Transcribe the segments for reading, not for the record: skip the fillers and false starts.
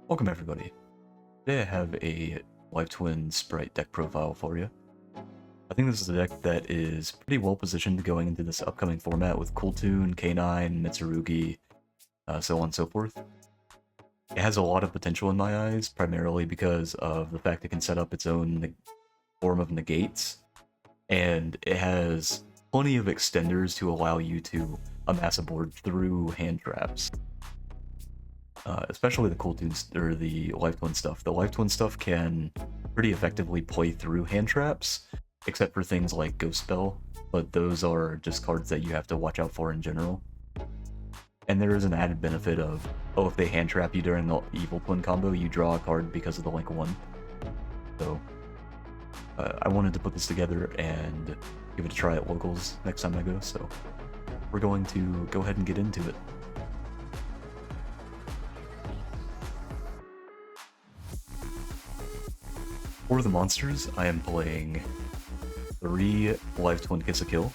Welcome everybody. Today I have a Live Twin Spright deck profile for you. I think this is a deck that is pretty well positioned going into this upcoming format with 𝐒𝐿𝐷, 𝐾9, Mitsurugi, so on and so forth. It has a lot of potential in my eyes, primarily because of the fact it can set up its own form of negates, and it has plenty of extenders to allow you to amass a board through hand traps. Especially the 𝐒𝐿𝐷 or the Live Twin stuff. The Live Twin stuff can pretty effectively play through hand traps, except for things like Ghost Spell, but those are just cards that you have to watch out for in general. And there is an added benefit of, oh, if they hand trap you during the Evil Twin combo, you draw a card because of the link 1. So, I wanted to put this together and give it a try at locals next time I go, so we're going to go ahead and get into it. For the monsters, I am playing 3 Live Twin 𝐒𝐿𝐷.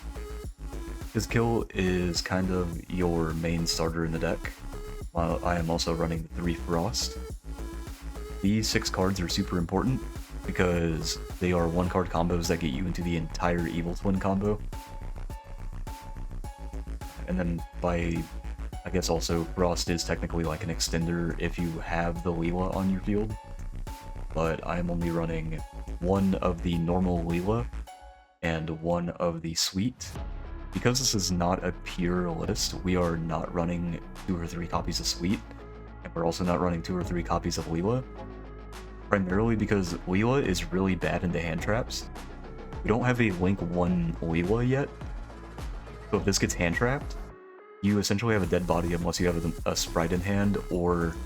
𝐒𝐿𝐷 is kind of your main starter in the deck, while I am also running 3 Frost. These 6 cards are super important because they are 1-card combos that get you into the entire Evil Twin combo. And then I guess also Frost is technically like an extender if you have the Leela on your field. But I'm only running 1 of the normal Leela and 1 of the Sweet. Because this is not a pure list, we are not running 2 or 3 copies of Sweet, and we're also not running 2 or 3 copies of Leela. Primarily because Leela is really bad into hand traps. We don't have a Link 1 Leela yet, so if this gets hand trapped, you essentially have a dead body unless you have a Spright in hand or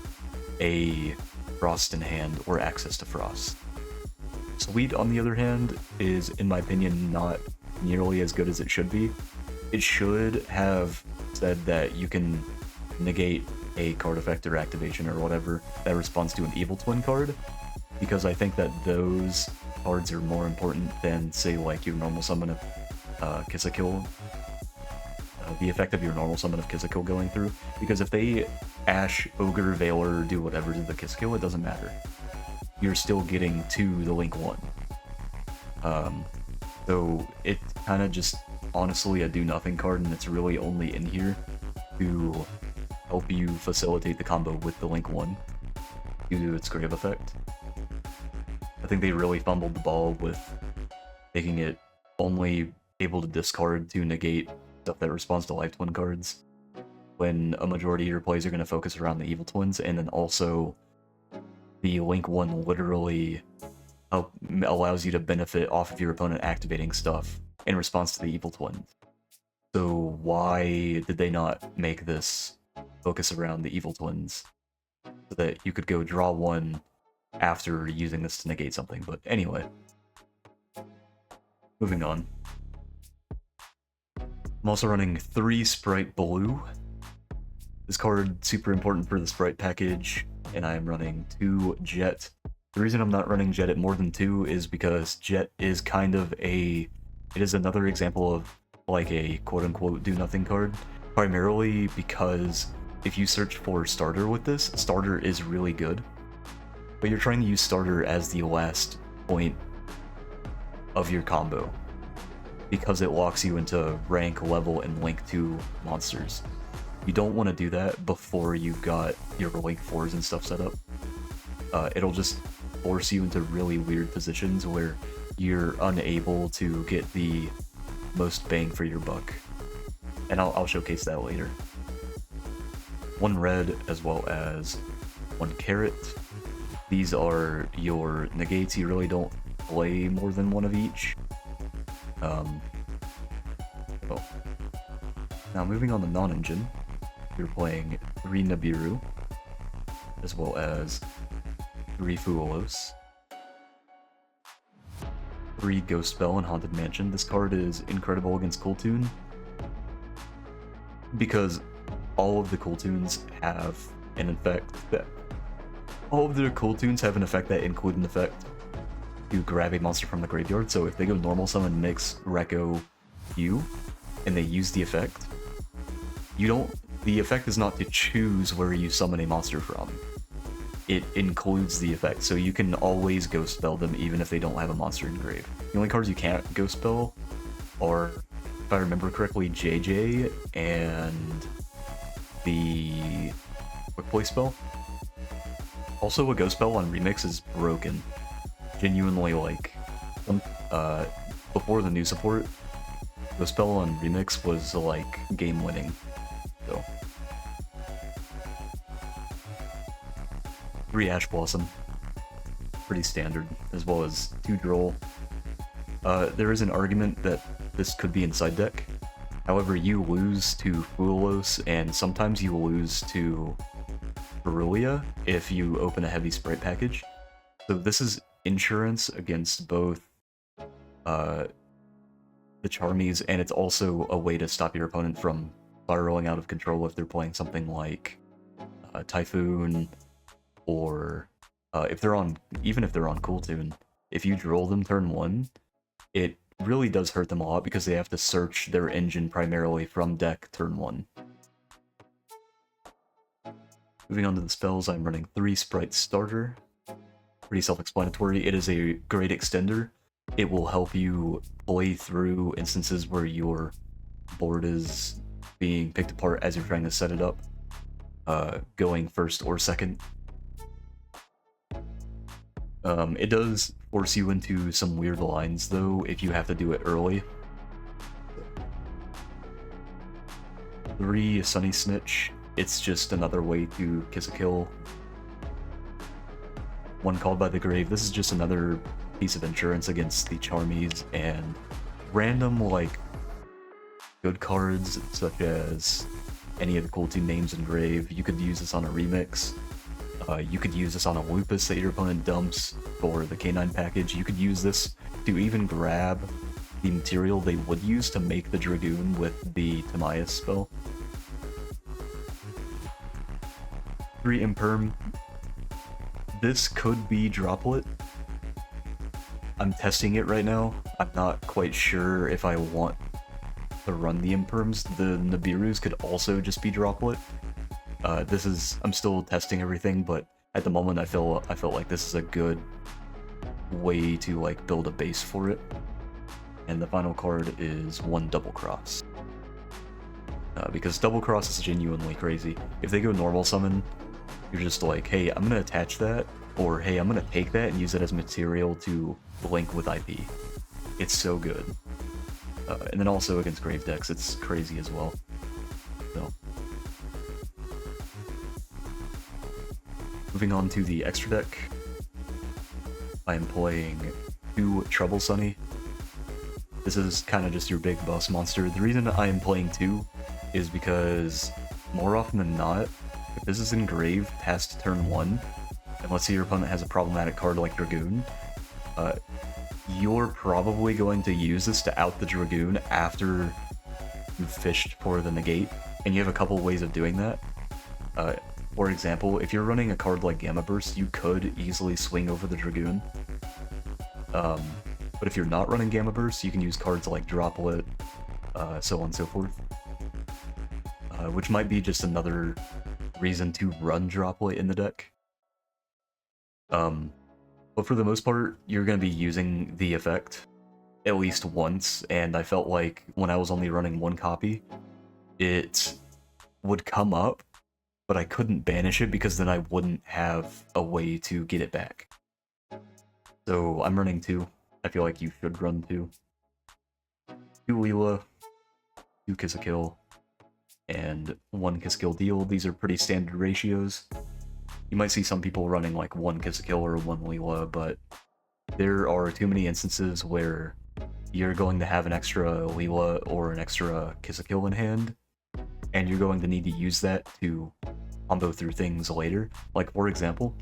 a Frost in hand or access to Frost. Sweet, on the other hand, is, in my opinion, not nearly as good as it should be. It should have said that you can negate a card effect or activation or whatever that responds to an Evil Twin card, because I think that those cards are more important than, say, like your normal summon of 𝐒𝐿𝐷, the effect of your normal summon of 𝐒𝐿𝐷 going through, because if they Ash, Ogre, Veiler, do whatever to the 𝐒𝐿𝐷, it doesn't matter. You're still getting to the Link 1. So it's kind of just honestly a do-nothing card, and it's really only in here to help you facilitate the combo with the Link 1 due to its grave effect. I think they really fumbled the ball with making it only able to discard to negate stuff that responds to Live Twin cards, when a majority of your plays are going to focus around the Evil Twins, and then also the Link 1 literally allows you to benefit off of your opponent activating stuff in response to the Evil Twins. So why did they not make this focus around the Evil Twins so that you could go draw 1 after using this to negate something? But anyway, moving on. I'm also running 3 Spright Blue. This card, super important for the Spright package, and I am running 2 Jet. The reason I'm not running Jet at more than 2 is because Jet is kind of it is another example of like a quote-unquote do-nothing card, primarily because if you search for Starter with this, Starter is really good, but you're trying to use Starter as the last point of your combo, because it locks you into rank, level, and Link 2 monsters. You don't want to do that before you've got your Link 4s and stuff set up. It'll just force you into really weird positions where you're unable to get the most bang for your buck. And I'll showcase that later. 1 red as well as 1 carrot. These are your negates. You really don't play more than 1 of each. Now moving on to non-engine, you're playing 3 Nibiru, as well as 3 Fuelos, 3 Ghost Spell and Haunted Mansion. This card is incredible against 𝐒𝐿𝐷 because all of the 𝐒𝐿𝐷s have an effect that include an effect to grab a monster from the graveyard. So if they go normal summon Nyx, Rekko, you, and they use the effect, the effect is not to choose where you summon a monster from. it includes the effect, so you can always ghost spell them even if they don't have a monster in grave. The only cards you can't ghost spell are, if I remember correctly, JJ and the quick play spell. Also, a ghost spell on Remix is broken. Genuinely, like, before the new support, the spell on Remix was, like, game-winning. So. 3 Ash Blossom. Pretty standard, as well as 2 Droll. There is an argument that this could be in side deck. However, you lose to Fuelos, and sometimes you lose to Berulia if you open a heavy Spright package. So this is insurance against both the Charmies, and it's also a way to stop your opponent from spiraling out of control if they're playing something like Typhoon, or if they're on, even if they're on Cool Tune, if you droll them turn 1, it really does hurt them a lot because they have to search their engine primarily from deck turn 1. Moving on to the spells, I'm running 3 Spright Starter. Pretty self-explanatory. It is a great extender. It will help you play through instances where your board is being picked apart as you're trying to set it up, going first or second. It does force you into some weird lines, though, if you have to do it early. 3 Sunny Snitch. It's just another way to kiss a kill. 1 Called by the Grave. This is just another piece of insurance against the Charmies, and random, like, good cards, such as any of the Cool Tune names in Grave. You could use this on a Remix. You could use this on a Lupus that your opponent dumps for the K9 package. You could use this to even grab the material they would use to make the Dragoon with the Timaeus spell. 3 Imperm. This could be Droplet. I'm testing it right now. I'm not quite sure if I want to run the Imperms. The Nibirus could also just be Droplet. I'm still testing everything, but at the moment I felt like this is a good way to, like, build a base for it. And the final card is 1 Double Cross. Because Double Cross is genuinely crazy. If they go normal summon, you're just like, hey, I'm gonna attach that, or hey, I'm gonna take that and use it as material to link with IP. It's so good. And then also against Grave decks, it's crazy as well. So. Moving on to the extra deck, I am playing 2 Trouble Sunny. This is kind of just your big boss monster. The reason I am playing 2 is because, more often than not, if this is in Grave past turn 1, and let's say your opponent has a problematic card like Dragoon, you're probably going to use this to out the Dragoon after you've fished for the negate, and you have a couple ways of doing that. For example, if you're running a card like Gamma Burst, you could easily swing over the Dragoon. But if you're not running Gamma Burst, you can use cards like Droplet, so on and so forth. Which might be just another reason to run Droplet in the deck. But for the most part, you're going to be using the effect at least once, and I felt like when I was only running 1 copy, it would come up, but I couldn't banish it because then I wouldn't have a way to get it back. So I'm running 2. I feel like you should run 2. 2 Leela, 2 Kiss a Kill, and 1 Kiss Kill Deal. These are pretty standard ratios. You might see some people running like 1 Kiss a Kill or 1 Leela, but there are too many instances where you're going to have an extra Leela or an extra Kiss a Kill in hand, and you're going to need to use that to combo through things later. Like, for example,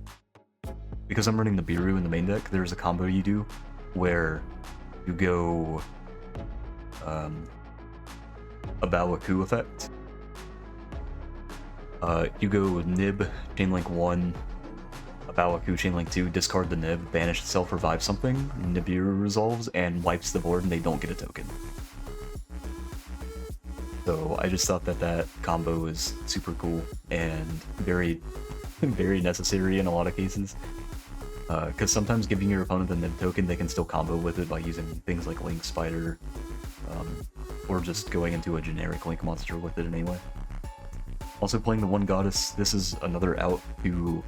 because I'm running the Biru in the main deck, there's a combo you do where you go a 𝐒𝐤𝐤𝐿 effect. You go Nib, Chainlink 1, 𝐒𝐤𝐤𝐿, Chainlink 2, discard the Nib, banish itself, revive something, Nibiru resolves, and wipes the board and they don't get a token. So I just thought that that combo is super cool and very very necessary in a lot of cases. Because sometimes giving your opponent the nib token, they can still combo with it by using things like Link Spider, or just going into a generic Link monster with it anyway. Also playing the one goddess, this is another out to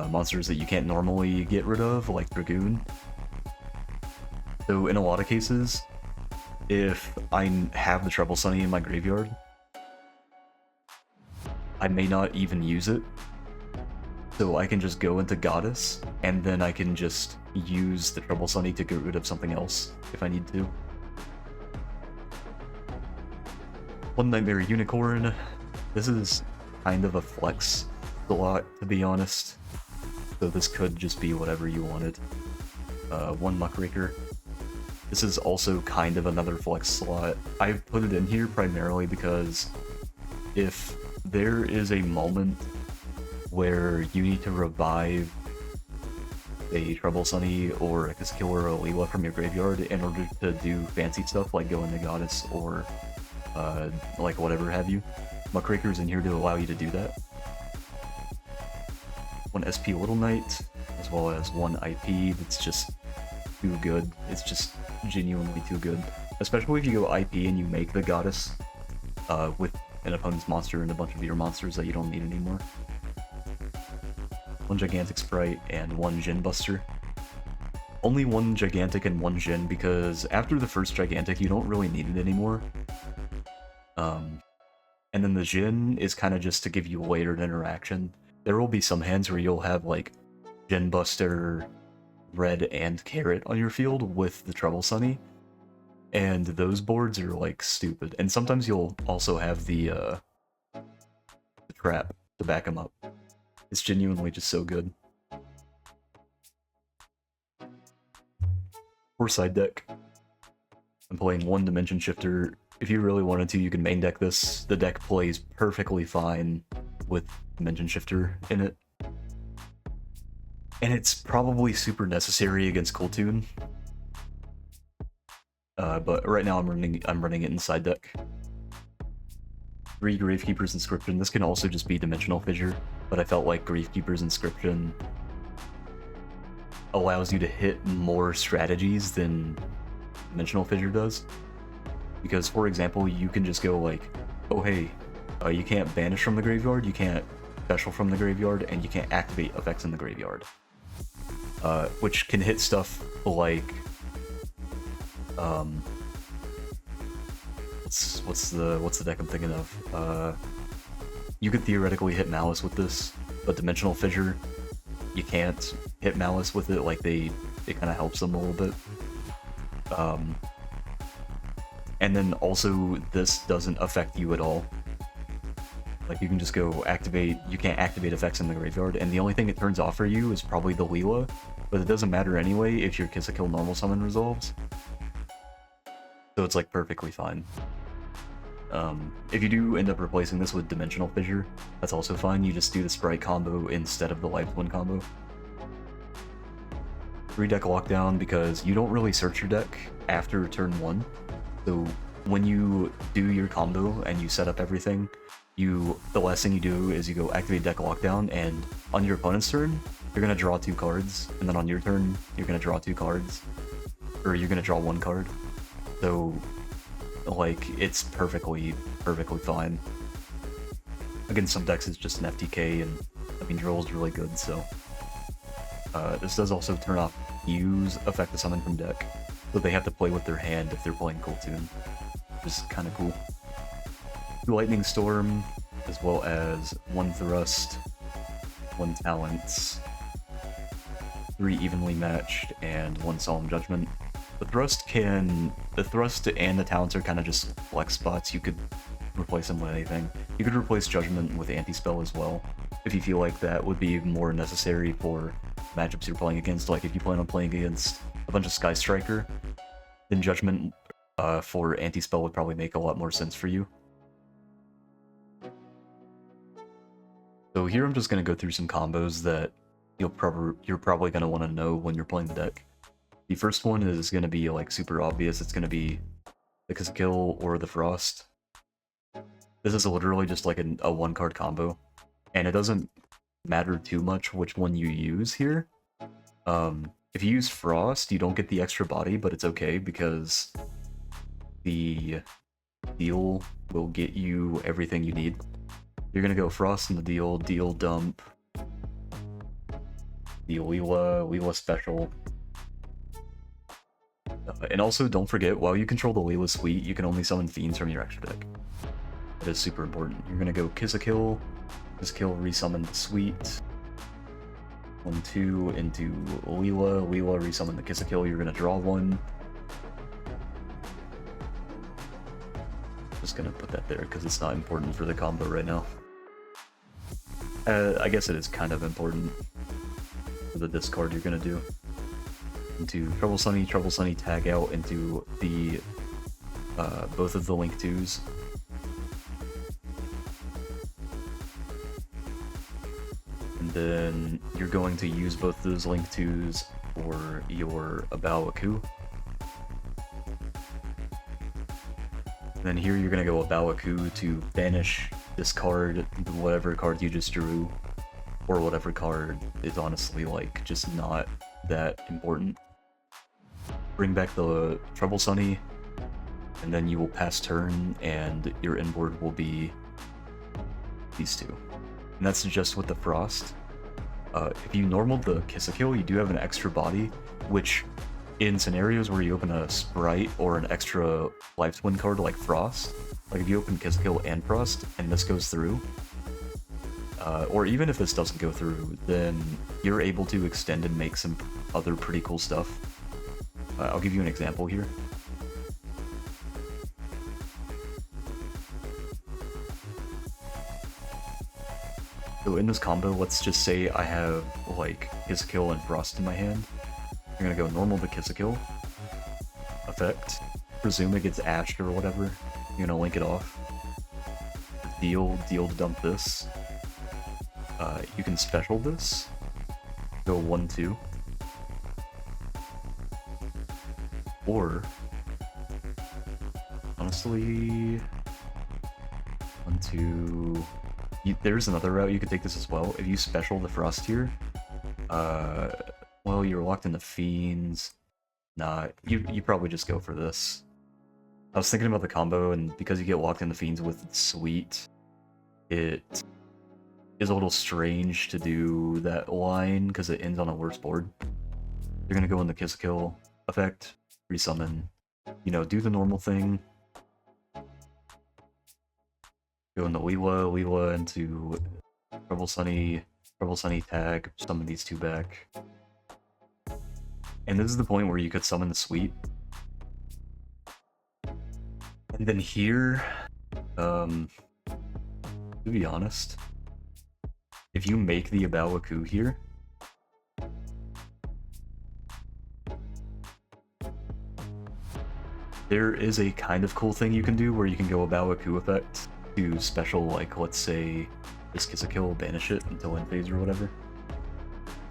monsters that you can't normally get rid of, like Dragoon. So in a lot of cases, if I have the Treble Sunny in my graveyard, I may not even use it. So I can just go into Goddess, and then I can just use the Treble Sunny to get rid of something else if I need to. One Nightmare Unicorn. This is kind of a flex slot, to be honest. So this could just be whatever you wanted. One Muckraker. This is also kind of another flex slot. I've put it in here primarily because if there is a moment where you need to revive a Treble Sunny or a 𝐒𝐮𝐤𝐢𝐚 or a 𝐒𝐿a from your graveyard in order to do fancy stuff like go into Goddess or like whatever have you, Muckraker's in here to allow you to do that. One SP Little Knight, as well as one IP that's just too good. It's just genuinely too good. Especially if you go IP and you make the Goddess with an opponent's monster and a bunch of your monsters that you don't need anymore. One Gigantic Spright and one Djinn Buster. Only one Gigantic and one Djinn because after the first Gigantic you don't really need it anymore. And then the Djinn is kind of just to give you layered interaction. There will be some hands where you'll have like Djinn Buster, Red, and Carrot on your field with the Treble Sunny, and those boards are like stupid. And sometimes you'll also have the trap to back them up. It's genuinely just so good. For side deck, I'm playing one Dimension Shifter. If you really wanted to, you can main deck this. The deck plays perfectly fine with Dimension Shifter in it. And it's probably super necessary against Kultun. But right now I'm running it in side deck. 3 Gravekeeper's Inscription. This can also just be Dimensional Fissure, but I felt like Gravekeeper's Inscription allows you to hit more strategies than Dimensional Fissure does. Because, for example, you can just go like, oh hey, you can't banish from the graveyard, you can't special from the graveyard, and you can't activate effects in the graveyard. Which can hit stuff like, what's the deck I'm thinking of? You could theoretically hit Malice with this, but Dimensional Fissure, you can't hit Malice with it. Like it kind of helps them a little bit. And then also this doesn't affect you at all. Like you can just go activate, you can't activate effects in the graveyard, and the only thing it turns off for you is probably the 𝐒𝐿a, but it doesn't matter anyway if your 𝐒𝐿 normal summon resolves. So it's like perfectly fine. If you do end up replacing this with Dimensional Fissure, that's also fine. You just do the Spright combo instead of the Life Twin combo. 3 deck lockdown because you don't really search your deck after turn 1. So when you do your combo and you set up everything, the last thing you do is you go activate deck lockdown, and on your opponent's turn, you're gonna draw 2 cards, and then on your turn, you're gonna draw 2 cards, or you're gonna draw 1 card. So, like, it's perfectly fine. Against some decks, it's just an FTK, and I mean, Drill's really good, so. This does also turn off use effect to summon from deck, so they have to play with their hand if they're playing Kultun, which is kind of cool. 2 Lightning Storm, as well as 1 Thrust, 1 Talents, 3 Evenly Matched, and 1 Solemn Judgment. The Thrust and the Talents are kind of just flex spots. You could replace them with anything. You could replace Judgment with Anti-Spell as well, if you feel like that would be more necessary for matchups you're playing against. Like if you plan on playing against a bunch of Sky Striker, then Judgment for Anti-Spell would probably make a lot more sense for you. So here I'm just going to go through some combos that you're probably going to want to know when you're playing the deck. The first one is going to be like super obvious. It's going to be the 𝐒𝐿 or the Frost. This is literally just like a 1-card combo, and it doesn't matter too much which one you use here. If you use Frost, you don't get the extra body, but it's okay because the deal will get you everything you need. You're gonna go Frost in the deal, deal dump, the 𝐒𝐿𝐴 special. And also, don't forget, while you control the 𝐒𝐿𝐴 suite, you can only summon fiends from your extra deck. That is super important. You're gonna go 𝐒𝐿𝐴, resummon the suite. 1-2 into 𝐒𝐿𝐴, resummon the 𝐒𝐿𝐴, you're gonna draw one. Just gonna put that there because it's not important for the combo right now. I guess it is kind of important for the discard you're gonna do. Into Trouble Sunny, tag out into the both of the Link 2s. And then you're going to use both those Link 2s for your 𝐒𝐴 𝐼𝐶. Then here you're going to go 𝐒𝐴 𝐼𝐶 to banish this card, whatever card you just drew, or whatever card is honestly like just not that important. Bring back the Trouble Sunny, and then you will pass turn, and your inboard will be these two. And that's just with the Frost. If you normaled the 𝐒𝐿𝐴, you do have an extra body, which in scenarios where you open a Spright or an extra Life Twin card like Frost, like if you open 𝐒𝐿𝐴 and Frost and this goes through, or even if this doesn't go through, then you're able to extend and make some other pretty cool stuff. I'll give you an example here. So in this combo, let's just say I have like 𝐒𝐿𝐴 and Frost in my hand. I'm gonna go normal to 𝐒𝐿𝐴, effect, presume it gets ashed or whatever, you're gonna link it off, deal to dump this, you can special this, go 1-2, or, honestly, 1-2, there's another route you could take this as well. If you special the Frost here, well, you're locked into Fiends. Nah, you probably just go for this. I was thinking about the combo, and because you get locked into Fiends with Sweet, it is a little strange to do that line because it ends on a worse board. You're gonna go in the 𝐒𝐿𝐴 effect, resummon, you know, do the normal thing. Go into 𝐒𝐿𝐴 into Trouble Sunny tag, summon these two back. And this is the point where you could summon the Sweet. And then here, to be honest, if you make the 𝐒𝐴 𝐼𝐶 here, there is a kind of cool thing you can do where you can go 𝐒𝐴 𝐼𝐶 effect to special, like, let's say this 𝐒𝐿𝐴, banish it until end phase or whatever.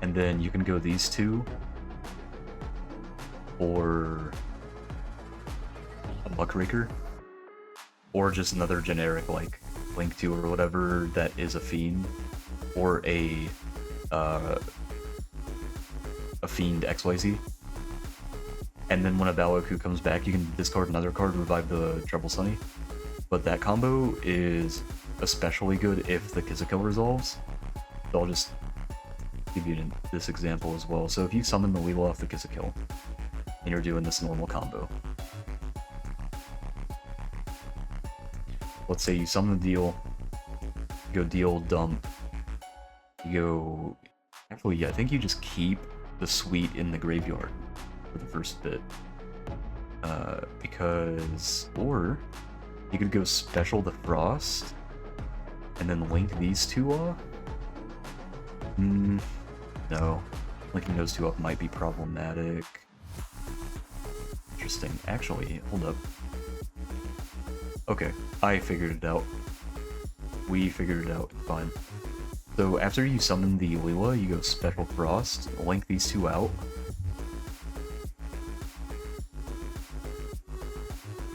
And then you can go these two, or a Muckraker, or just another generic, like, Link 2 or whatever that is a Fiend, or a Fiend XYZ. And then when 𝐒𝐴 𝐼𝐶 comes back, you can discard another card, revive the Trouble Sunny. But that combo is especially good if the 𝐒𝐿𝐴 resolves. So I'll just give you this example as well. So if you summon the 𝐒𝐿𝐴 off the 𝐒𝐿𝐴, and you're doing this normal combo. Let's say you summon the deal, you go deal, dump, you go... Actually, yeah, I think you just keep the Sweet in the graveyard for the first bit. Because... Or... You could go special the Frost, and then link these two off? No. Linking those two up might be problematic. Interesting. Actually, hold up. Okay, I figured it out. We figured it out. Fine. So after you summon the 𝐒𝐿𝐴, you go special Frost, link these two out.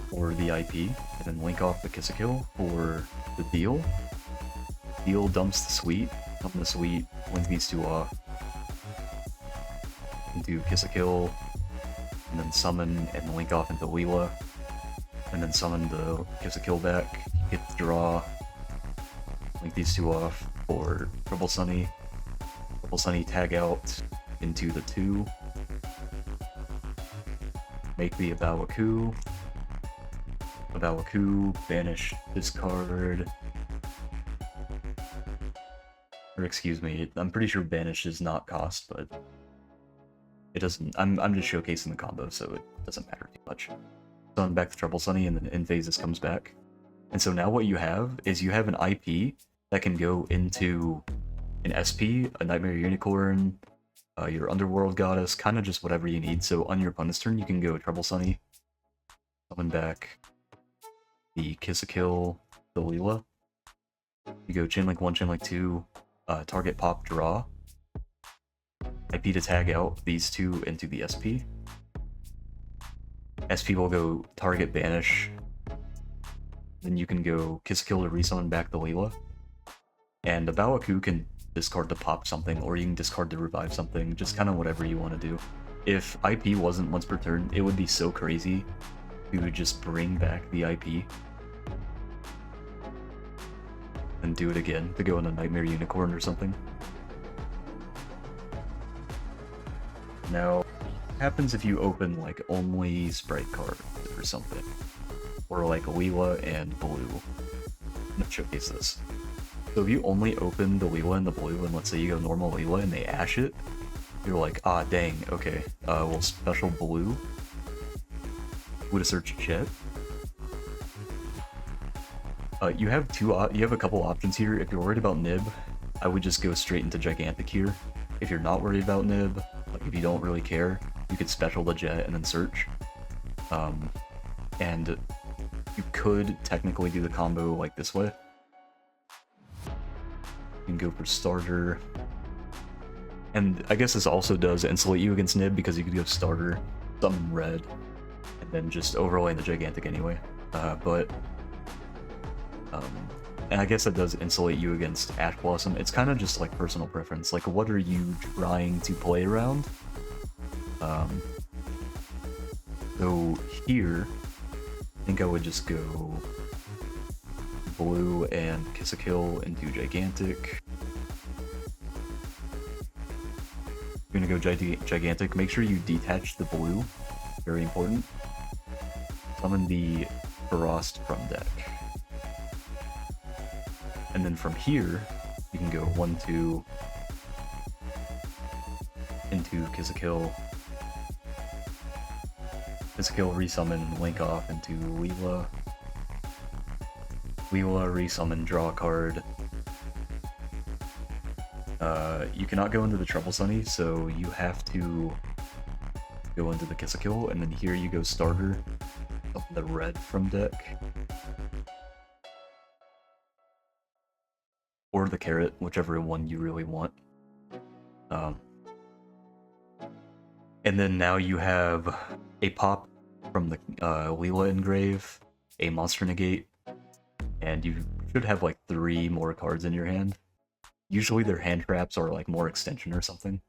For the IP, and then link off the 𝐒𝐿𝐴 for the deal. Deal dumps the Sweet, Summon the Sweet, link these two off. Into 𝐒𝐮𝐤𝐽𝐩, and then summon and link off into 𝐿eLa, and then summon the 𝐒𝐮𝐤𝐽𝐩 back, hit the draw, link these two off for Trouble Sunny, tag out into the 2, make the 𝐒𝐿𝐴, banish this card, or excuse me, I'm pretty sure banish does not cost, but it doesn't. I'm just showcasing the combo, so it doesn't matter too much. Summon back the Trouble Sunny, and then in phase this comes back. And so now what you have is you have an IP that can go into an SP, a Nightmare Unicorn, your Underworld Goddess, kind of just whatever you need. So on your opponent's turn, you can go Trouble Sunny, summon back the 𝐒𝐮𝐤𝐽𝐩, the 𝐿eLa. You go Chainlink 1, Chainlink 2, target pop draw. IP to tag out these two into the SP. SP will go target banish. Then you can go 𝐒𝐮𝐤𝐽𝐩 to resummon back the 𝐿eLa. And the 𝐒𝐴 can discard to pop something, or you can discard to revive something, just kind of whatever you want to do. If IP wasn't once per turn, it would be so crazy to just bring back the IP and do it again to go in a Nightmare Unicorn or something. Now, what happens if you open like only Spright cards or something? Or like 𝐿eLa and blue? I'm gonna showcase this. So if you only open the 𝐿eLa and the blue, and let's say you go normal 𝐿eLa and they ash it, you're like, ah dang, okay, well special blue would search Jet. You have a couple options here. If you're worried about Nib, I would just go straight into Gigantic here. If you're not worried about Nib, like if you don't really care, you could special the Jet and then search. And you could technically do the combo like this way. You can go for starter. And I guess this also does insulate you against Nib because you could go starter, summon red, and then just overlay the Gigantic anyway. And I guess that does insulate you against Ash Blossom. It's kind of just like personal preference. Like, what are you trying to play around? So here, I think I would just go blue and 𝐒𝐮𝐤𝐽𝐩 into Gigantic. You're gonna go Gigantic. Make sure you detach the blue. Very important. Summon the Frost from deck. And then from here, you can go 1, 2 into 𝐒𝐮𝐤𝐽𝐩. 𝐒𝐮𝐤𝐽𝐩 resummon, link off into 𝐿eLa. 𝐿eLa resummon, draw a card. You cannot go into the Trouble Sunny, so you have to go into the 𝐒𝐮𝐤𝐽𝐩, and then here you go starter, summon the red from deck. Or the carrot, whichever one you really want. And then now you have a pop from the 𝐿eLa engrave, a monster negate, and you should have like 3 more cards in your hand. Usually their hand traps are like more extension or something.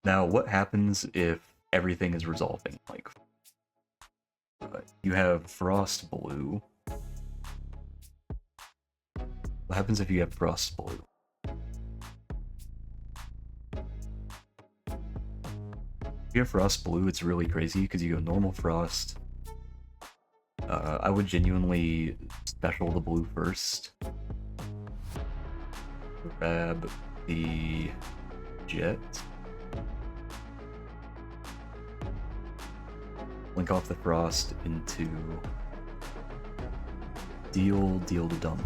Now, what happens if everything is resolving? Like, you have Frost Blue. What happens if you have Frost Blue? If you have Frost Blue, it's really crazy because you go normal Frost. I would genuinely special the blue first. Grab the Jet. Link off the Frost into deal to dump.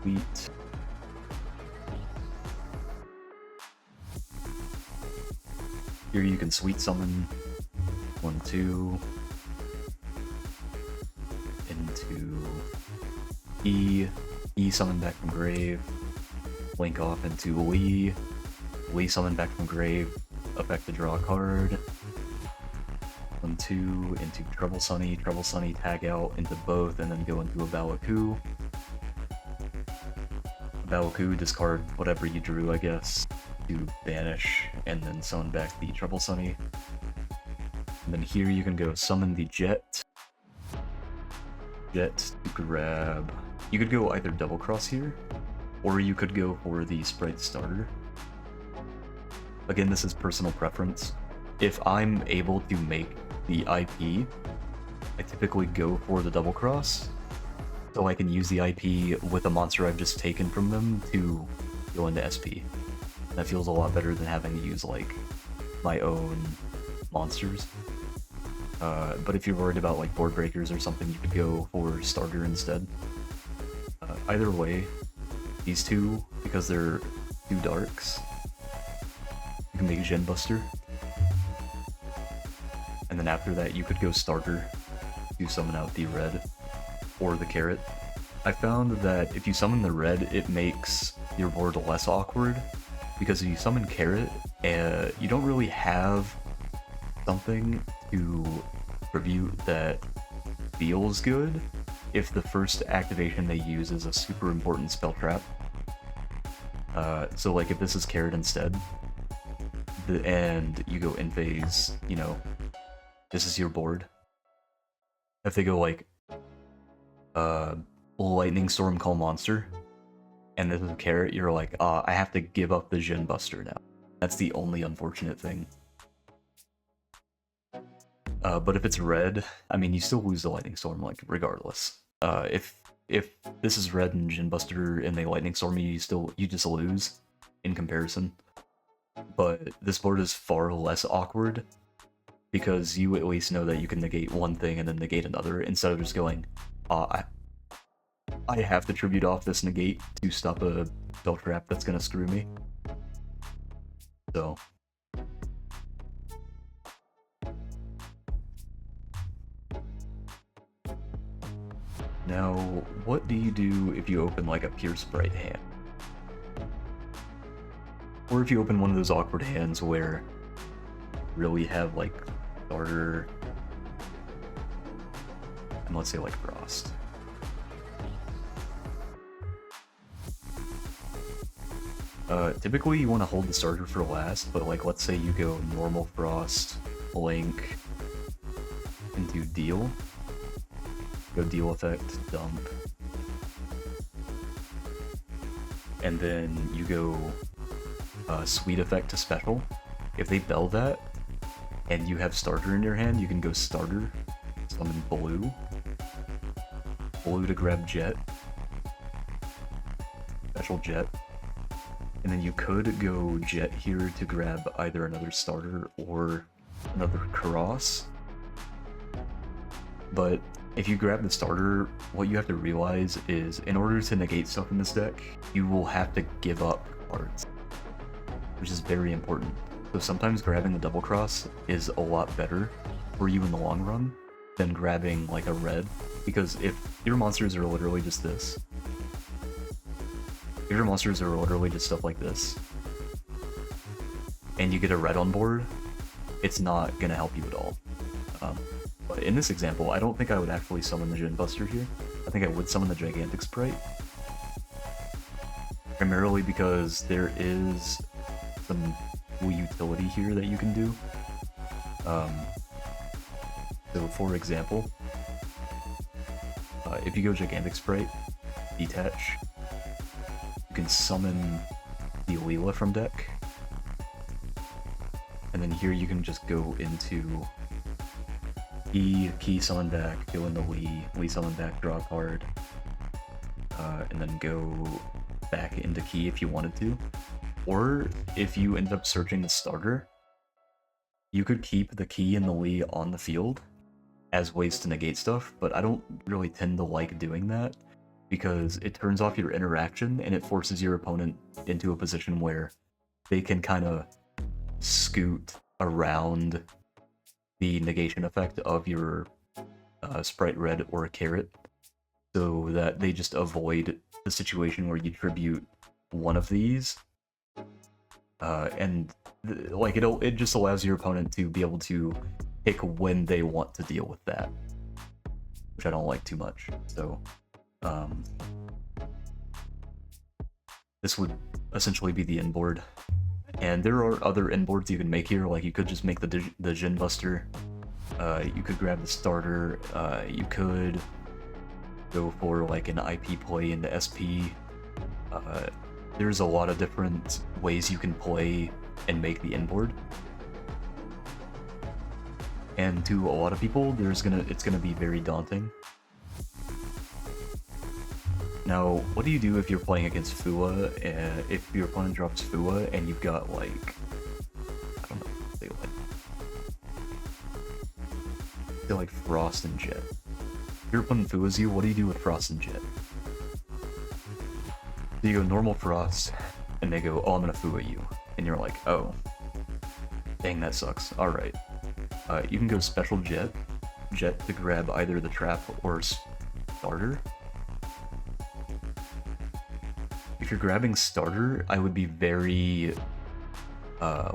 Sweet. Here you can sweet summon 1, 2 into E summon back from grave, link off into 𝐿eLa summon back from grave, effect to draw a card. 1, 2 into Trouble Sunny, tag out into both, and then go into a 𝐒𝐴. 𝐒𝐮𝐥, discard whatever you drew, I guess, to banish, and then summon back the Trouble Sunny. And then here you can go summon the Jet. Jet to grab... You could go either double cross here, or you could go for the Spright starter. Again, this is personal preference. If I'm able to make the IP, I typically go for the double cross, so I can use the IP with a monster I've just taken from them to go into SP. That feels a lot better than having to use, like, my own monsters. But if you're worried about, like, board breakers or something, you could go for starter instead. Either way, these two, because they're two darks, you can make 𝐒𝐮 and then after that you could go starter to summon out the red or the carrot. I found that if you summon the red, it makes your board less awkward, because if you summon carrot, you don't really have something to tribute that feels good if the first activation they use is a super important spell trap. So like if this is carrot instead, and you go in phase, you know, this is your board. If they go like, Lightning Storm Call Monster, and this is a carrot, you're like, I have to give up the 𝐮𝐩 now. That's the only unfortunate thing. But if it's red, I mean, you still lose the Lightning Storm, like, regardless. If this is red and 𝐮𝐩 and they Lightning Storm you, you just lose in comparison. But this board is far less awkward, because you at least know that you can negate one thing and then negate another, instead of just going, I have to tribute off this negate to stop a spell trap that's gonna screw me. So... Now, what do you do if you open like a pure Spright hand? Or if you open one of those awkward hands where you really have like starter, and let's say like Frost. Typically you want to hold the starter for last, but like let's say you go normal Frost, Blink, into Deal. Go Deal effect, dump. And then you go Sweet effect to special. If they bell that, and you have starter in your hand, you can go starter, summon blue. Blue to grab Jet. Special Jet. And then you could go Jet here to grab either another starter or another cross. But if you grab the starter, what you have to realize is, in order to negate stuff in this deck, you will have to give up cards, which is very important. So sometimes grabbing the double cross is a lot better for you in the long run than grabbing like a red, because if your monsters are literally just this, if your monsters are literally just stuff like this, and you get a red on board, it's not gonna help you at all. But in this example, I don't think I would actually summon the 𝐮𝐩 here. I think I would summon the gigantic Spright. Primarily because there is some cool utility here that you can do. So for example, if you go gigantic Spright, detach, you can summon the Leela from deck. And then here you can just go into key summon back, go into Lee summon back, draw a card, and then go back into key if you wanted to. Or if you end up searching the starter, you could keep the key and the Lee on the field as ways to negate stuff, but I don't really tend to like doing that, because it turns off your interaction and it forces your opponent into a position where they can kind of scoot around the negation effect of your Spright red or a carrot, so that they just avoid the situation where you tribute one of these, and like it just allows your opponent to be able to pick when they want to deal with that, which I don't like too much. So this would essentially be the inboard. And there are other inboards you can make here, like you could just make the 𝐮 Buster, you could grab the starter, you could go for like an IP play into SP. There's a lot of different ways you can play and make the inboard. And to a lot of people, it's gonna be very daunting. Now, what do you do if you're playing against Fua, if your opponent drops Fua and you've got like, I don't know, say like Frost and Jet. If your opponent Fuas you, what do you do with Frost and Jet? So you go normal Frost, and they go, oh, I'm gonna Fua you. And you're like, oh, dang, that sucks. Alright. You can go special Jet to grab either the trap or starter. If you're grabbing starter, I would be very,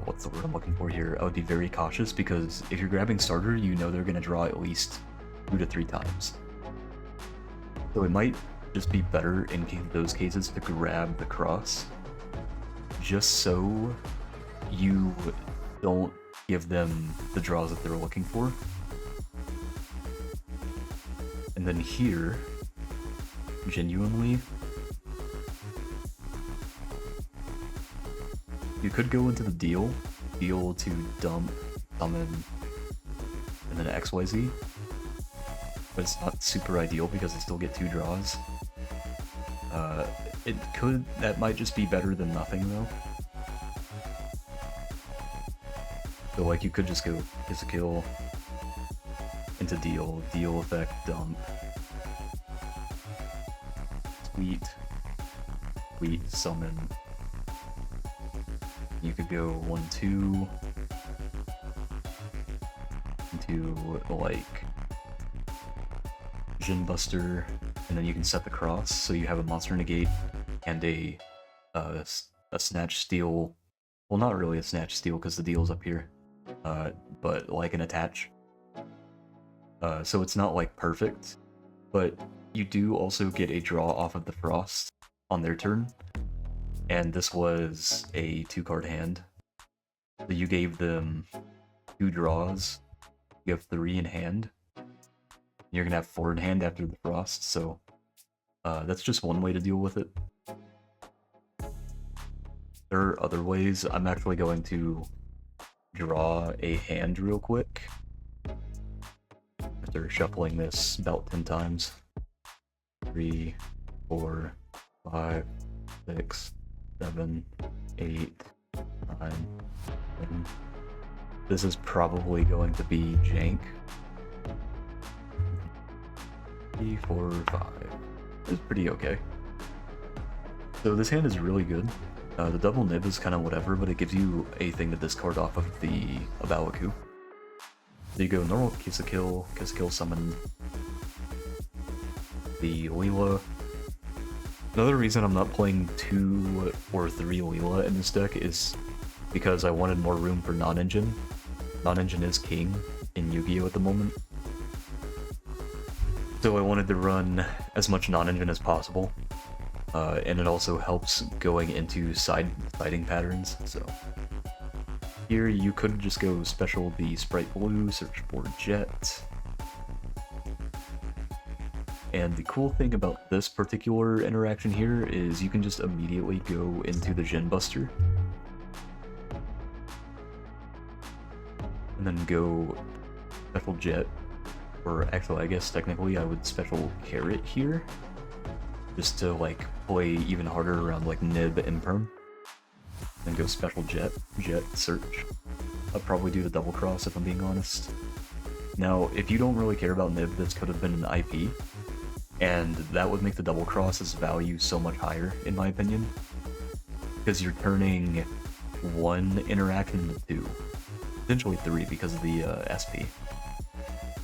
what's the word I'm looking for here? I would be very cautious, because if you're grabbing starter, you know they're gonna draw at least 2 to 3 times. So it might just be better in those cases to grab the cross, just so you don't give them the draws that they're looking for. And then here, genuinely, you could go into the deal to dump, summon, and then XYZ, but it's not super ideal because they still get 2 draws. That might just be better than nothing though. So like you could just go 𝐒𝐿 into deal effect, dump, sweet, summon. You could go 1-2 into like 𝐮 Buster, and then you can set the cross, so you have a monster negate and a snatch steal. Well, not really a snatch steal because the deal's up here, but like an attach. So it's not like perfect, but you do also get a draw off of the Frost on their turn. And this was a 2-card hand. So you gave them 2 draws. You have 3 in hand. You're gonna have 4 in hand after the Frost, so that's just one way to deal with it. There are other ways. I'm actually going to draw a hand real quick after shuffling this about 10 times. 3, 4, 5, 6, 7, 8, 9, 10. This is probably going to be jank. 3, 4, 5. It's pretty okay. So this hand is really good. The double nib is kind of whatever, but it gives you a thing to discard off of the 𝐒𝐿𝐽. So you go normal 𝐒𝐿 summon the Leela. Another reason I'm not playing 2 or 3 Leela in this deck is because I wanted more room for non-engine. Non-engine is king in Yu-Gi-Oh! At the moment. So I wanted to run as much non-engine as possible. And it also helps going into siding patterns, so. Here you could just go special the Spright blue, search for Jet. And the cool thing about this particular interaction here is you can just immediately go into the 𝐮 Buster. And then go special Jet. Or actually, I guess technically I would special Carrot here. Just to like play even harder around like nib and perm. Then go special Jet, search. I'll probably do the double cross if I'm being honest. Now, if you don't really care about nib, this could have been an IP. And that would make the double cross's value so much higher, in my opinion. Because you're turning 1 interaction into 2. Potentially 3 because of the SP.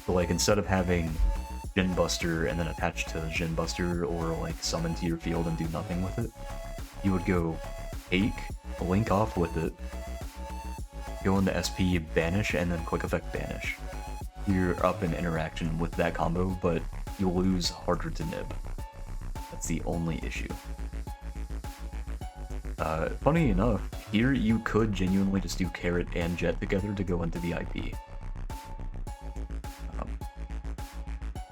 So like instead of having 𝐮 Buster and then attach to 𝐮 Buster or like summon to your field and do nothing with it, you would go take, link off with it, go into SP, banish, and then quick effect banish. You're up in interaction with that combo, but you'll lose harder to nib. That's the only issue. Funny enough, here you could genuinely just do carrot and jet together to go into the IP.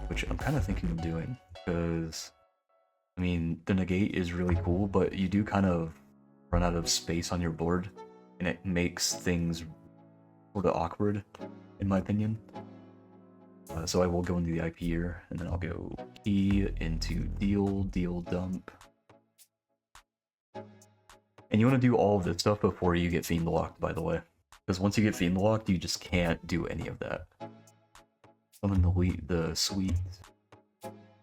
Which I'm kind of thinking of doing, because, I mean, the negate is really cool, but you do kind of run out of space on your board, and it makes things sort of awkward, in my opinion. So I will go into the IP here, and then I'll go key into deal dump. And you want to do all of this stuff before you get fiend locked, by the way. Because once you get fiend locked, you just can't do any of that. Summon the sweet.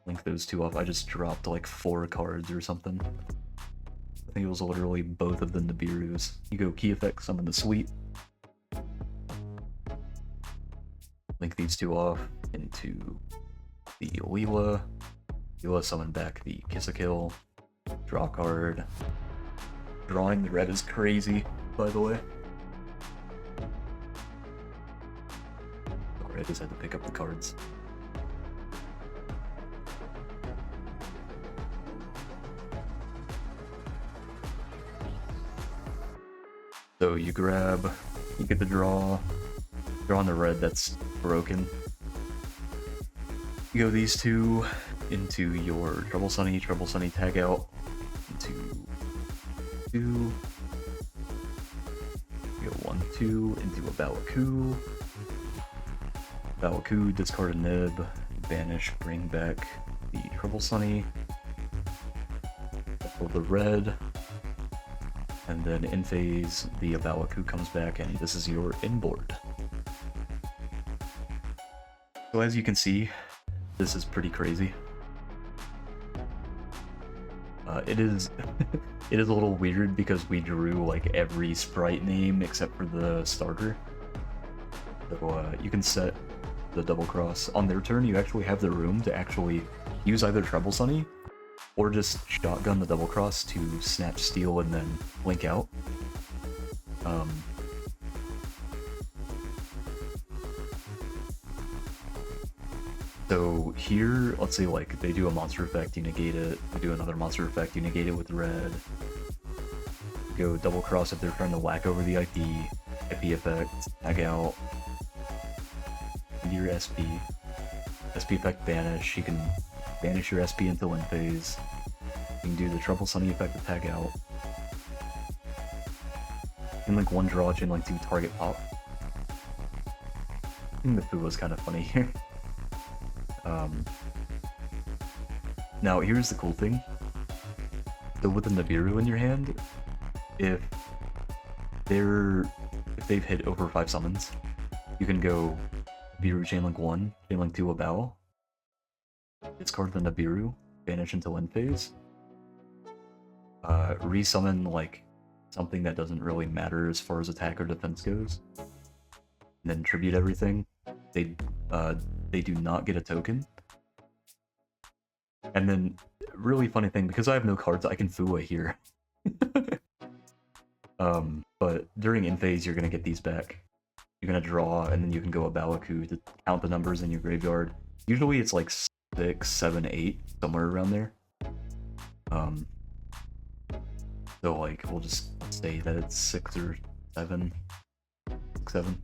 Link those two off. I just dropped like 4 cards or something. I think it was literally both of the Nibiru's. You go key effect, summon the sweet. Link these two off into the 𝐒𝐨𝐜𝐢𝐚. 𝐒𝐿a summon back the 𝐒𝐮𝐩𝐸𝐿a. Draw card. Drawing the red is crazy, by the way. I just had to pick up the cards. So you grab, you get the draw on the red that's broken. You go these two into your Trouble Sunny tag out, into 2. You go 1, 2, into a 𝐒𝐿𝐴𝐼𝐿, discard a nib, banish, bring back the Trouble Sunny, pull the red, and then in phase, the 𝐒𝐿𝐴𝐼𝐿 comes back, and this is your inboard. So as you can see, this is pretty crazy. It is it is a little weird because we drew like every Spright name except for the starter. So you can set the double cross on their turn. You actually have the room to actually use either Trouble Sunny or just shotgun the double cross to snatch steal and then blink out. So here, let's say like they do a monster effect, you negate it. We do another monster effect, you negate it with red. Go double cross if they're trying to whack over the IP effect, tag out. Into your SP effect banish. You can banish your SP until end phase. You can do the Trouble Sunny effect to tag out. Chain link 1 draw, chain link 2 target pop. I think the foo was kind of funny here. Now here's the cool thing. So with the Nibiru in your hand, if they've hit over 5 summons, you can go Nibiru chainlink 1, chainlink 2 𝐒𝐿𝐴𝐼𝐿, discard the Nibiru, banish until end phase, resummon like something that doesn't really matter as far as attack or defense goes, and then tribute everything. They do not get a token. And then, really funny thing, because I have no cards, I can 𝐒𝐿𝐴 here. But during in phase, you're gonna get these back. You're gonna draw, and then you can go 𝐒𝐴𝐼𝐿 to count the numbers in your graveyard. Usually it's like 6, 7, 8, somewhere around there. So like, we'll just say that it's 6 or 7. 6, 7.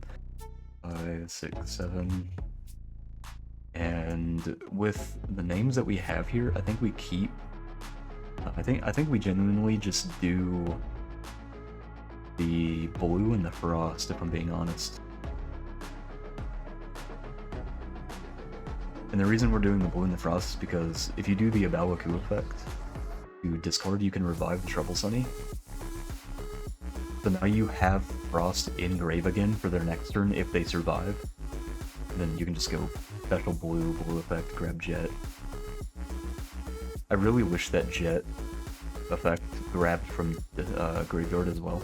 5, 6, 7. And with the names that we have here, I think we keep... I think we genuinely just do the blue and the frost, if I'm being honest. And the reason we're doing the blue and the frost is because if you do the 𝐒𝐿𝐴𝐼𝐿 effect, you discard, you can revive the Trouble Sunny. So now you have frost in grave again for their next turn if they survive. And then you can just go special blue effect, grab jet. I really wish that jet effect grabbed from the graveyard as well.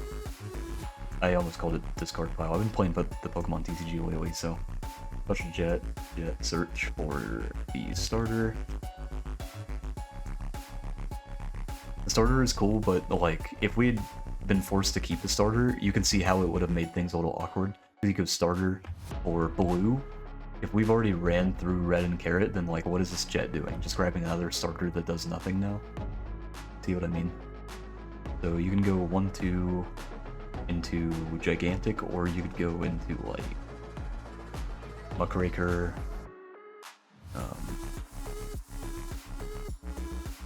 I almost called it discard pile. I've been playing the Pokemon TCG lately, so special jet, search for the starter. The starter is cool, but like if we had been forced to keep the starter, you can see how it would have made things a little awkward. You go starter or blue. If we've already ran through red and carrot, then like what is this jet doing? Just grabbing another starter that does nothing now? See what I mean? So you can go 1-2 into Gigantic, or you could go into like Muckraker.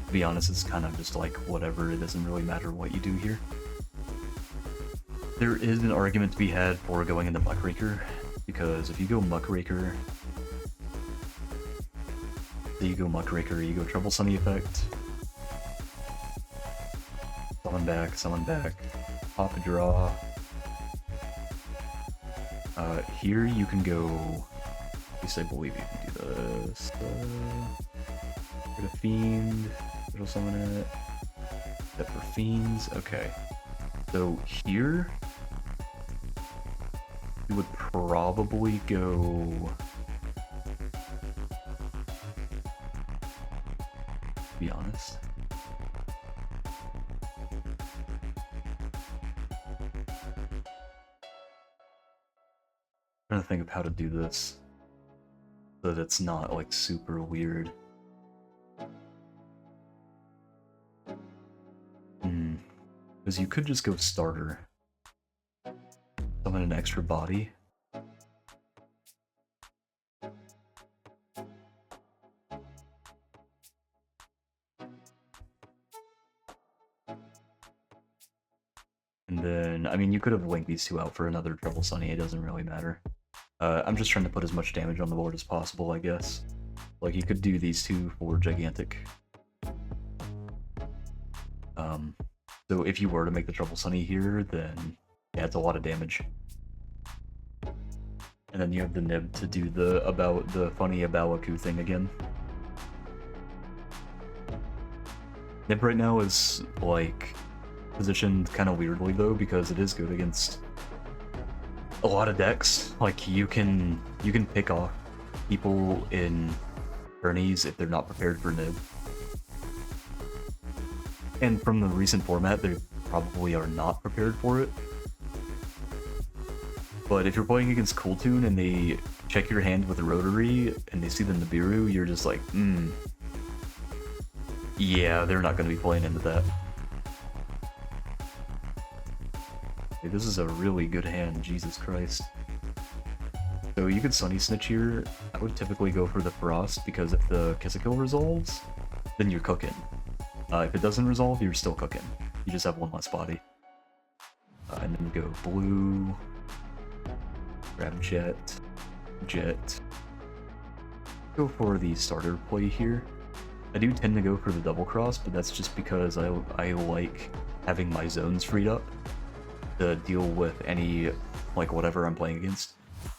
To be honest, it's kind of just like whatever, it doesn't really matter what you do here. There is an argument to be had for going into Muckraker, because if you go Muckraker, you go Trouble Sunny effect, summon back, pop a draw. Here you can go, at least I believe you can do this. Get a Fiend, it'll summon it. Except for Fiends, okay. So here, you would probably go... to be honest. I'm trying to think of how to do this so that it's not like super weird. Because you could just go starter, summon an extra body. And then, I mean, you could have linked these two out for another Trouble Sunny, it doesn't really matter. I'm just trying to put as much damage on the board as possible, I guess. Like, you could do these two for Gigantic. So if you were to make the Trouble Sunny here, then yeah, it's a lot of damage. And then you have the nib to do the funny 𝐒𝐤𝐽𝐿𝐤 thing again. Nib right now is like positioned kind of weirdly though, because it is good against a lot of decks. Like you can pick off people in tourneys if they're not prepared for nib. And from the recent format, they probably are not prepared for it. But if you're playing against 𝐒𝐿𝐤𝐽 and they check your hand with a Rotary and they see the Nibiru, you're just like, yeah, they're not going to be playing into that. Okay, this is a really good hand, Jesus Christ. So you could Sunny Snitch here. I would typically go for the Frost, because if the 𝐒𝐿𝐤𝐽 resolves, then you're cooking. If it doesn't resolve, you're still cooking. You just have one less body. And then go blue, grab Jet. Go for the starter play here. I do tend to go for the double cross, but that's just because I like having my zones freed up to deal with any, like, whatever I'm playing against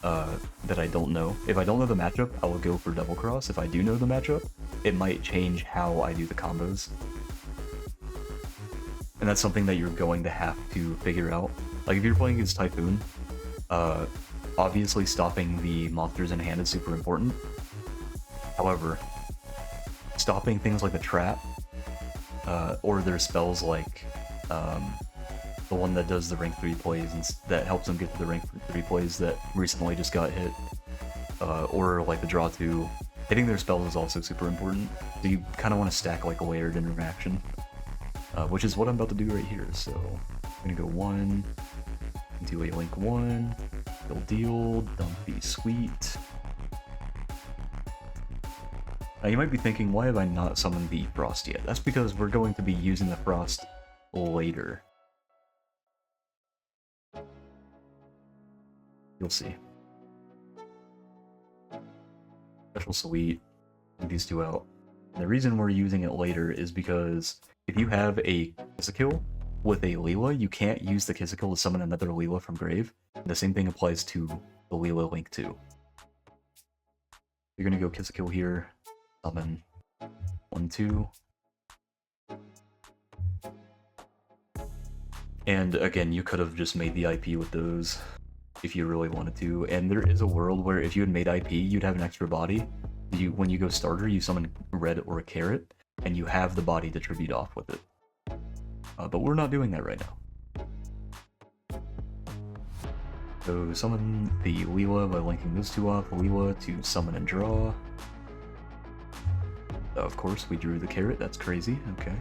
that I don't know. If I don't know the matchup, I will go for double cross. If I do know the matchup, it might change how I do the combos. And that's something that you're going to have to figure out. Like, if you're playing against Typhoon, obviously stopping the monsters in hand is super important. However, stopping things like the trap, or their spells like the one that does the rank 3 plays and that helps them get to the rank 3 plays that recently just got hit, or like the draw 2, hitting their spells is also super important. So you kind of want to stack like a layered interaction. Which is what I'm about to do right here. So I'm gonna go 1, do a link 1, deal, dump the sweet. Now you might be thinking, why have I not summoned the Frost yet? That's because we're going to be using the Frost later. You'll see. Special Sweet, these two out. And the reason we're using it later is because if you have a 𝐒𝐿𝐤𝐽 with a 𝐿ELA, you can't use the 𝐒𝐿𝐤𝐽 to summon another 𝐿ELA from grave. And the same thing applies to the 𝐿ELA Link 2. You're gonna go 𝐒𝐿𝐽 here, summon 1-2. And again, you could have just made the IP with those if you really wanted to. And there is a world where if you had made IP, you'd have an extra body. When you go starter, you summon red or a carrot, and you have the body to tribute off with it. But we're not doing that right now. So summon the 𝐿ELA by linking those two off. 𝐿ELA to summon and draw. Of course, we drew the carrot. That's crazy. Okay.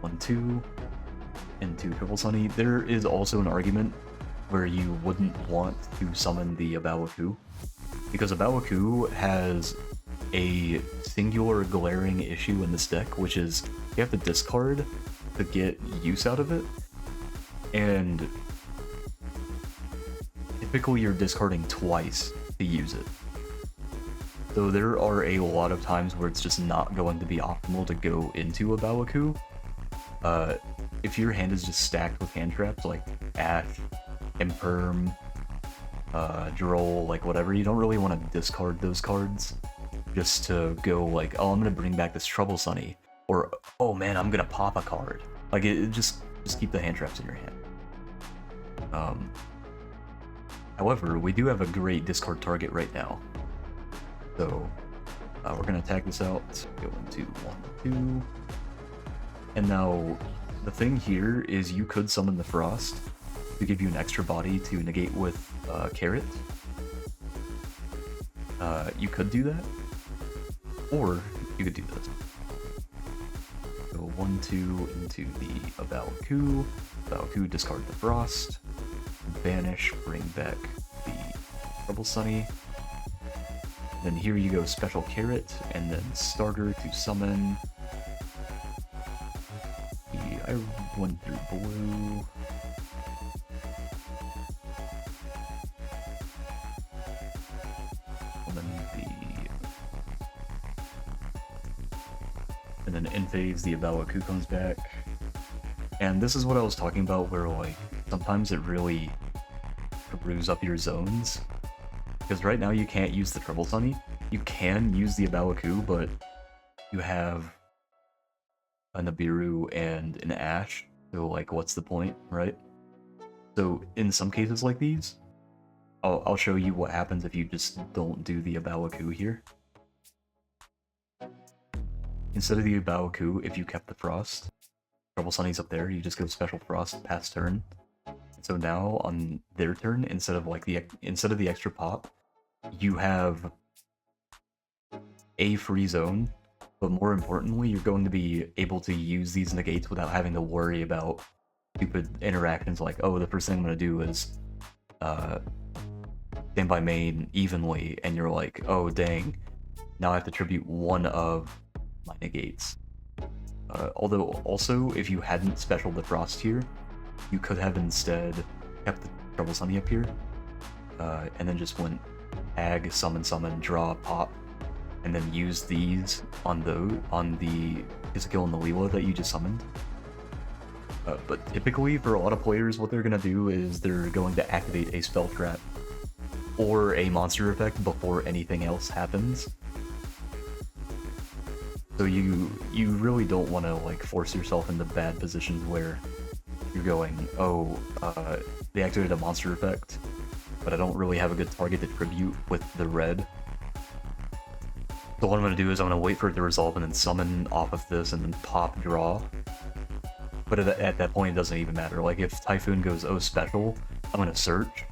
1-2. into Triple Sunny. There is also an argument where you wouldn't want to summon the 𝐒𝐴𝐽, because 𝐒𝐴𝐽 has a singular glaring issue in this deck, which is you have to discard to get use out of it, and typically you're discarding twice to use it. So there are a lot of times where it's just not going to be optimal to go into a 𝐒𝐴𝐽. If your hand is just stacked with hand traps like Ash, Imperm, Droll, like whatever, you don't really want to discard those cards just to go like, oh, I'm gonna bring back this Trouble Sunny, or oh man, I'm gonna pop a card. Like it just keep the hand traps in your hand. However, we do have a great discard target right now. So we're gonna tag this out, go into 1, 2, and now the thing here is you could summon the Frost to give you an extra body to negate with Carrot. You could do that, or you could do this. So 1, 2 into the 𝐒𝐴𝐽, discard the Frost, banish, bring back the Trouble Sunny. Then here you go, special Carrot, and then starter to summon. I went through blue. And then in phase, the 𝐒𝐴𝐽 comes back. And this is what I was talking about, where like sometimes it really screws up your zones. Because right now you can't use the Trouble Sunny. You can use the 𝐒𝐴𝐽, but you have a Nibiru and an Ash, so like what's the point, right? So in some cases like these, I'll show you what happens if you just don't do the 𝐒𝐴𝐽 here. Instead of the 𝐒𝐴𝐽, if you kept the Frost, Trouble Sunny's up there, you just go special Frost past turn. And so now on their turn, instead of the extra pop, you have a free zone, but more importantly, you're going to be able to use these negates without having to worry about stupid interactions like, oh, the first thing I'm going to do is stand by main evenly, and you're like, oh dang, now I have to tribute one of my negates. Although also, if you hadn't specialed the Frost here, you could have instead kept the Trouble Sunny up here, and then just went tag, summon, draw, pop, and then use these on the 𝐒𝐮𝐩𝐽𝐸 and the Leela that you just summoned. But typically, for a lot of players, what they're going to do is they're going to activate a spell trap or a monster effect before anything else happens. So you really don't want to like force yourself into bad positions where you're going, oh, they activated a monster effect, but I don't really have a good target to tribute with the red. So what I'm going to do is I'm going to wait for it to resolve and then summon off of this and then pop draw. But at that point it doesn't even matter. Like if Typhoon goes, oh, special, I'm going to search,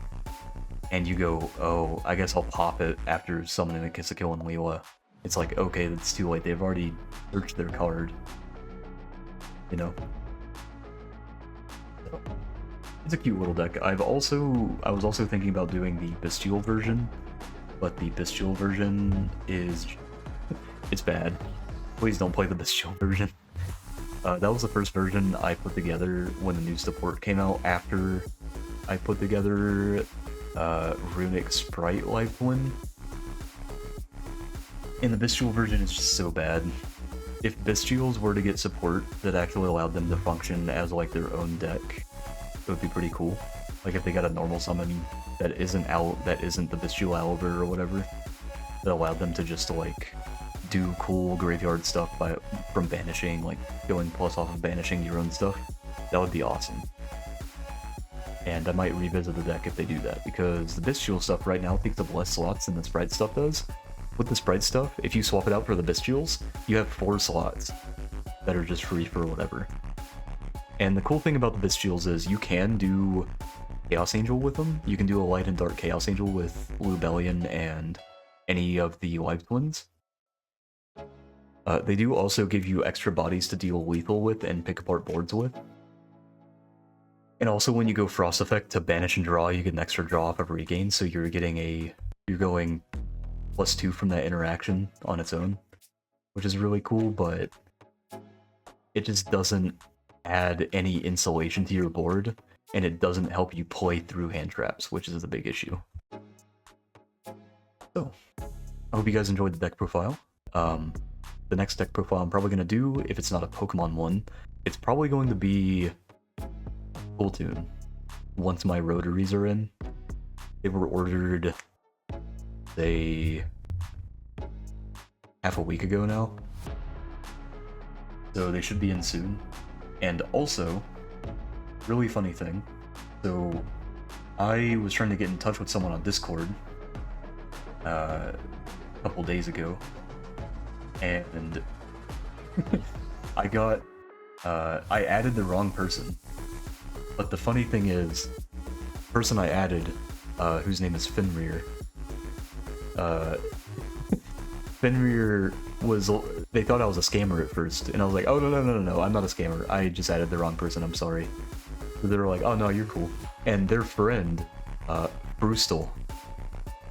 and you go, oh, I guess I'll pop it after summoning a 𝐒𝐮𝐽𝐸 and Leela. It's like, okay, it's too late. They've already searched their card. You know? So, it's a cute little deck. I was also thinking about doing the Bestial version, but the Bestial version is... it's bad. Please don't play the Bestial version. That was the first version I put together when the new support came out, after I put together Runic Spright Life Twin. And the Bestial version is just so bad. If Bestials were to get support that actually allowed them to function as like their own deck, it would be pretty cool. Like if they got a normal summon that isn't the Bestial Owlbear or whatever, that allowed them to just like do cool graveyard stuff from banishing, like going plus off of banishing your own stuff, that would be awesome. And I might revisit the deck if they do that, because the Bestial stuff right now takes up less slots than the Spright stuff does. With the Spright stuff, if you swap it out for the Bestials, you have 4 slots that are just free for whatever. And the cool thing about the Bestials is you can do Chaos Angel with them. You can do a Light and Dark Chaos Angel with Lubellion and any of the Life Twins. They do also give you extra bodies to deal lethal with and pick apart boards with. And also when you go Frost Effect to banish and draw, you get an extra draw off of regain, so you're going +2 from that interaction on its own, which is really cool, but it just doesn't add any insulation to your board, and it doesn't help you play through hand traps, which is the big issue. So, I hope you guys enjoyed the deck profile. The next deck profile I'm probably going to do, if it's not a Pokemon one, it's probably going to be Spright once my rotaries are in. They were ordered, say, half a week ago now. So they should be in soon. And also, really funny thing, so I was trying to get in touch with someone on Discord a couple days ago, and I added the wrong person. But the funny thing is, the person I added, whose name is Fenrir, Fenrir they thought I was a scammer at first, and I was like, oh no, I'm not a scammer, I just added the wrong person, I'm sorry. So they were like, oh no, you're cool. And their friend, Brustel,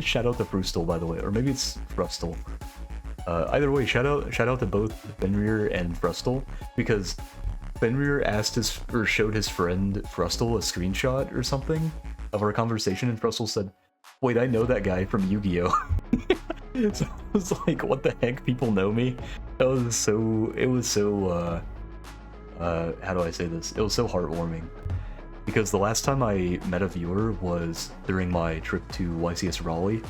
shout out to Brustel, by the way, or maybe it's Frustel. Either way, shout out to both Fenrir and Frustel, because Fenrir showed his friend Frustel a screenshot or something of our conversation, and Frustel said, wait, I know that guy from Yu-Gi-Oh! So I was like, what the heck, people know me? It was so, how do I say this? It was so heartwarming. Because the last time I met a viewer was during my trip to YCS Raleigh,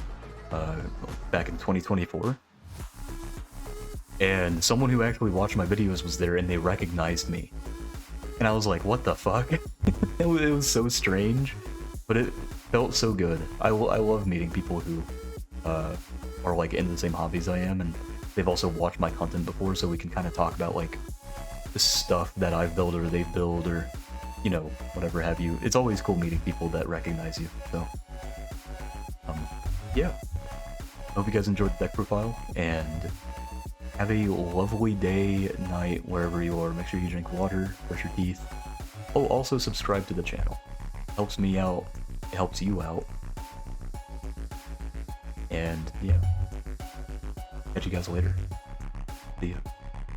back in 2024. And someone who actually watched my videos was there, and they recognized me. And I was like, what the fuck? It was so strange, but it felt so good. I love meeting people who are like in the same hobbies I am, and they've also watched my content before, so we can kind of talk about like the stuff that I've built or they've built, or you know, whatever have you. It's always cool meeting people that recognize you. So yeah, I hope you guys enjoyed the deck profile, and have a lovely day, night, wherever you are. Make sure you drink water, brush your teeth. Oh, also subscribe to the channel. It helps me out, it helps you out. And yeah, catch you guys later. See ya.